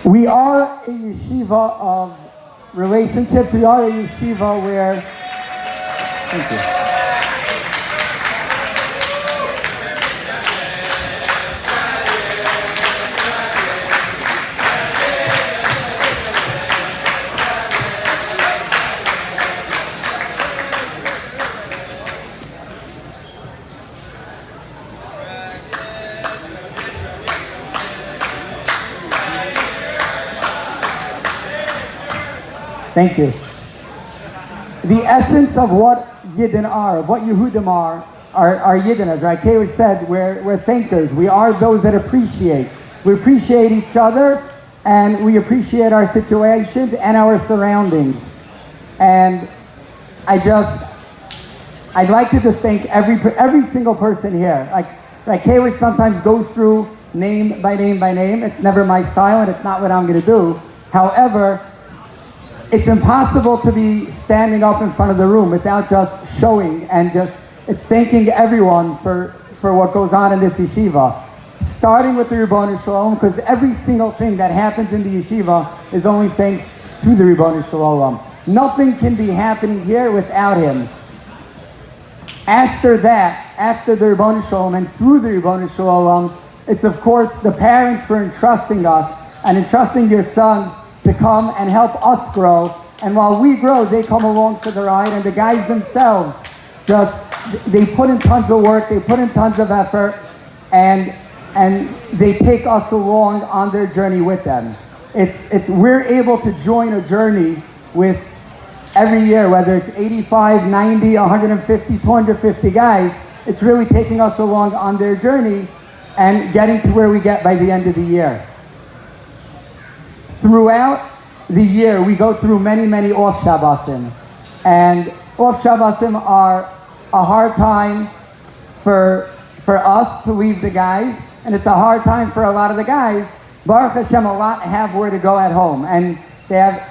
We are a yeshiva of relationships. We are a yeshiva where... Thank you. Thank you. The essence of what Yidden are, of what Yehudim are Yidden, as Rabbi said, we're thinkers. We are those that appreciate. We appreciate each other, and we appreciate our situations and our surroundings. And I'd like to just thank every single person here. Like Kalish sometimes goes through name by name by name. It's never my style, and it's not what I'm going to do. However, it's impossible to be standing up in front of the room without just showing and it's thanking everyone for what goes on in this yeshiva. Starting with the Ribono Shel Olam, because every single thing that happens in the yeshiva is only thanks to the Ribono Shel Olam. Nothing can be happening here without him. After that, after the Ribono Shel Olam and through the Ribono Shel Olam, it's of course the parents for entrusting us and entrusting your sons to come and help us grow, and while we grow, they come along for the ride, and the guys themselves they put in tons of work, they put in tons of effort, and they take us along on their journey with them. We're able to join a journey with every year, whether it's 85, 90, 150, 250 guys, it's really taking us along on their journey and getting to where we get by the end of the year. Throughout the year, we go through many, many off Shabbosim. And off Shabbosim are a hard time for us to leave the guys, and it's a hard time for a lot of the guys. Baruch Hashem, a lot have where to go at home, and they have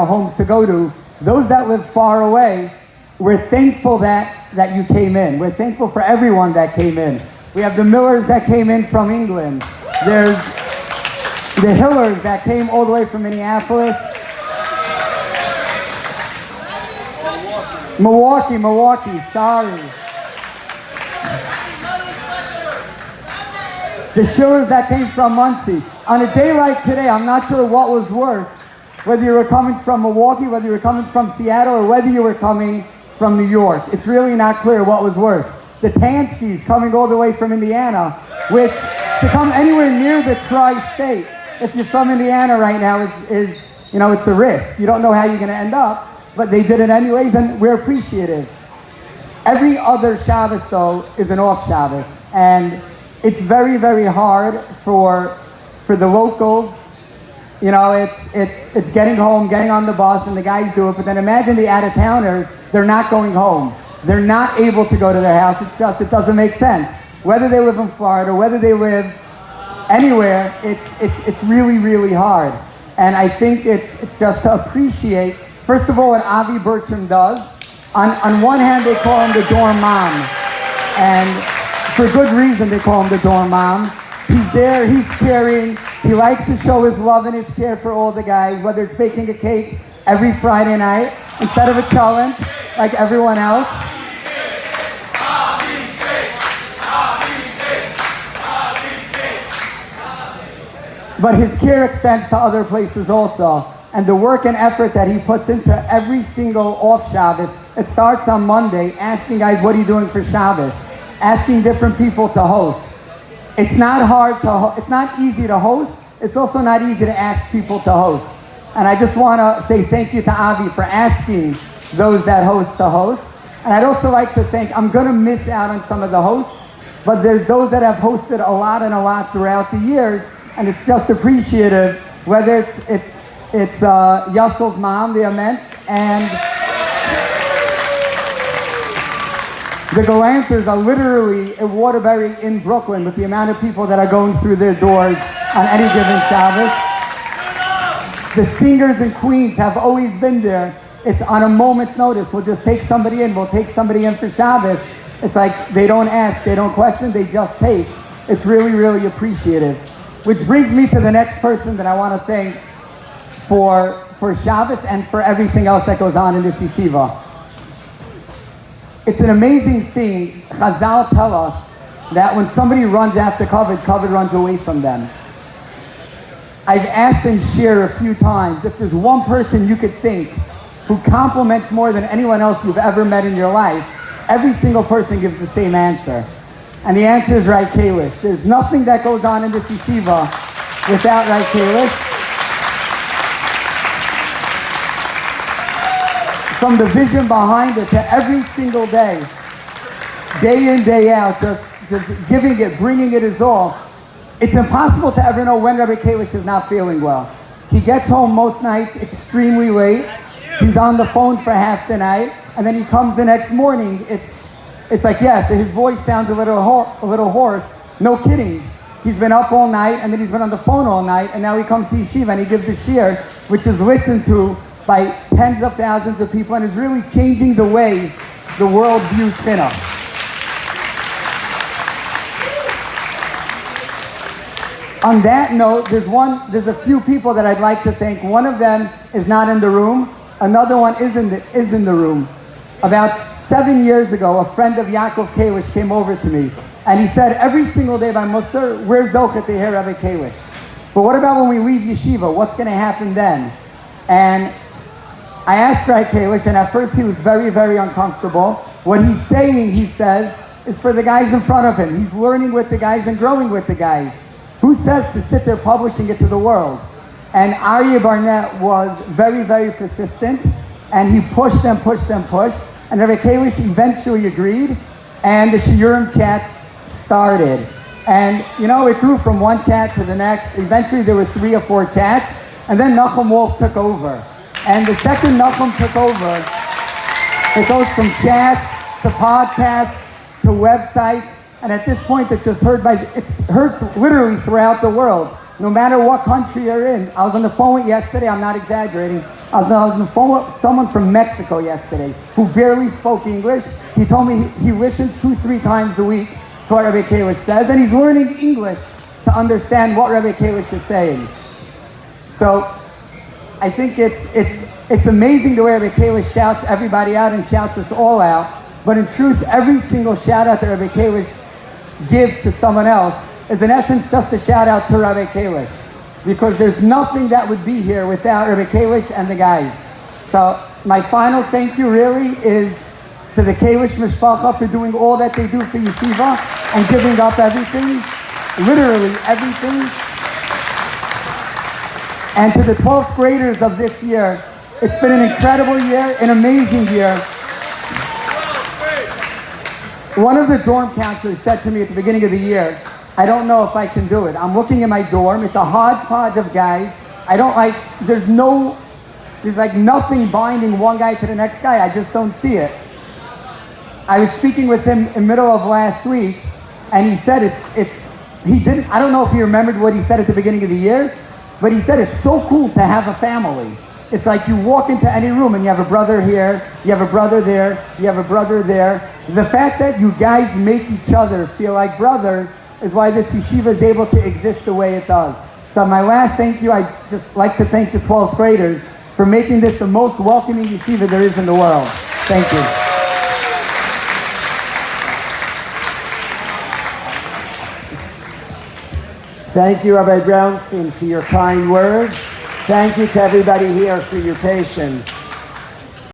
homes to go to. Those that live far away, we're thankful that you came in. We're thankful for everyone that came in. We have the Millers that came in from England. There's the Hillers that came all the way from Minneapolis. Milwaukee, sorry. The Shillers that came from Muncie. On a day like today, I'm not sure what was worse, whether you were coming from Milwaukee, whether you were coming from Seattle, or whether you were coming from New York. It's really not clear what was worse. The Tanskis coming all the way from Indiana, which to come anywhere near the tri-state, if you're from Indiana right now, is it's a risk. You don't know how you're going to end up, but they did it anyways, and we're appreciative. Every other Shabbos, though, is an off Shabbos, and it's very, very hard for the locals. It's getting home, getting on the bus, and the guys do it, but then imagine the out-of-towners, they're not going home. They're not able to go to their house. It doesn't make sense. Whether they live in Florida, whether they live anywhere, it's really, really hard. And I think it's just to appreciate, first of all, what Avi Bertram does. On one hand, they call him the dorm mom. And for good reason, they call him the dorm mom. He's there, he's caring. He likes to show his love and his care for all the guys, whether it's baking a cake every Friday night instead of a challenge like everyone else. But his care extends to other places also. And the work and effort that he puts into every single off Shabbos, it starts on Monday, asking guys, what are you doing for Shabbos? Asking different people to host. It's not hard to it's not easy to host. It's also not easy to ask people to host. And I just want to say thank you to Avi for asking those that host to host. And I'd also like to thank, I'm going to miss out on some of the hosts, but there's those that have hosted a lot throughout the years. And it's just appreciative, whether it's Yussel's mom, the immense, and the Galanters are literally in Waterbury in Brooklyn with the amount of people that are going through their doors on any given Shabbos. The singers and queens have always been there. It's on a moment's notice. We'll just take somebody in. We'll take somebody in for Shabbos. It's like they don't ask, they don't question, they just take. It's really, really appreciative. Which brings me to the next person that I want to thank for Shabbos and for everything else that goes on in this yeshiva. It's an amazing thing. Chazal tell us that when somebody runs after kavod runs away from them. I've asked and shared a few times if there's one person you could think who compliments more than anyone else you've ever met in your life, every single person gives the same answer. And the answer is Rai Kalish. There's nothing that goes on in this yeshiva without Rai Kalish. From the vision behind it to every single day in, day out, just giving it, bringing it is all. It's impossible to ever know when Rabbi Kalish is not feeling well. He gets home most nights extremely late. He's on the phone for half the night, and then he comes the next morning. It's like, yes, his voice sounds a little hoarse. No kidding. He's been up all night, and then he's been on the phone all night, and now he comes to yeshiva and he gives the shir, which is listened to by tens of thousands of people, and is really changing the way the world views chinuch. On that note, there's a few people that I'd like to thank. One of them is not in the room. Another one is in the room. About 7 years ago, a friend of Yaakov Kalish came over to me, and he said, every single day by Musar, we're zochet to hear Rabbi Kalish. But what about when we leave yeshiva? What's going to happen then? And I asked Rabbi Kalish, and at first he was very, very uncomfortable. What he's saying, he says, is for the guys in front of him. He's learning with the guys and growing with the guys. Who says to sit there publishing it to the world? And Aryeh Barnett was very, very persistent, and he pushed and pushed and pushed, and Rabbi Kalish eventually agreed, and the Shiurim chat started. And, it grew from one chat to the next. Eventually there were 3 or 4 chats, and then Nachum Wolf took over. And the second Nachum took over, it goes from chats to podcasts to websites, and at this point it's heard literally throughout the world, no matter what country you're in. I was on the phone with yesterday, I'm not exaggerating, I was on the phone with someone from Mexico yesterday who barely spoke English. He told me he listens 2-3 times a week to what Rabbi Kalish says, and he's learning English to understand what Rabbi Kalish is saying. So I think it's amazing the way Rabbi Kalish shouts everybody out and shouts us all out. But in truth, every single shout out that Rabbi Kalish gives to someone else is in essence just a shout out to Rabbi Kalish. Because there's nothing that would be here without Rabbi Kalish and the guys. So my final thank you really is to the Kalish Mishpacha for doing all that they do for yeshiva and giving up everything, literally everything. And to the 12th graders of this year, it's been an incredible year, an amazing year. One of the dorm counselors said to me at the beginning of the year, I don't know if I can do it. I'm looking at my dorm, it's a hodgepodge of guys. There's like nothing binding one guy to the next guy, I just don't see it. I was speaking with him in the middle of last week, and he said I don't know if he remembered what he said at the beginning of the year, but he said it's so cool to have a family. It's like you walk into any room and you have a brother here, you have a brother there, you have a brother there. The fact that you guys make each other feel like brothers is why this yeshiva is able to exist the way it does. So my last thank you, I'd just like to thank the 12th graders for making this the most welcoming yeshiva there is in the world. Thank you. Thank you, Rabbi Brownstein, for your kind words. Thank you to everybody here for your patience.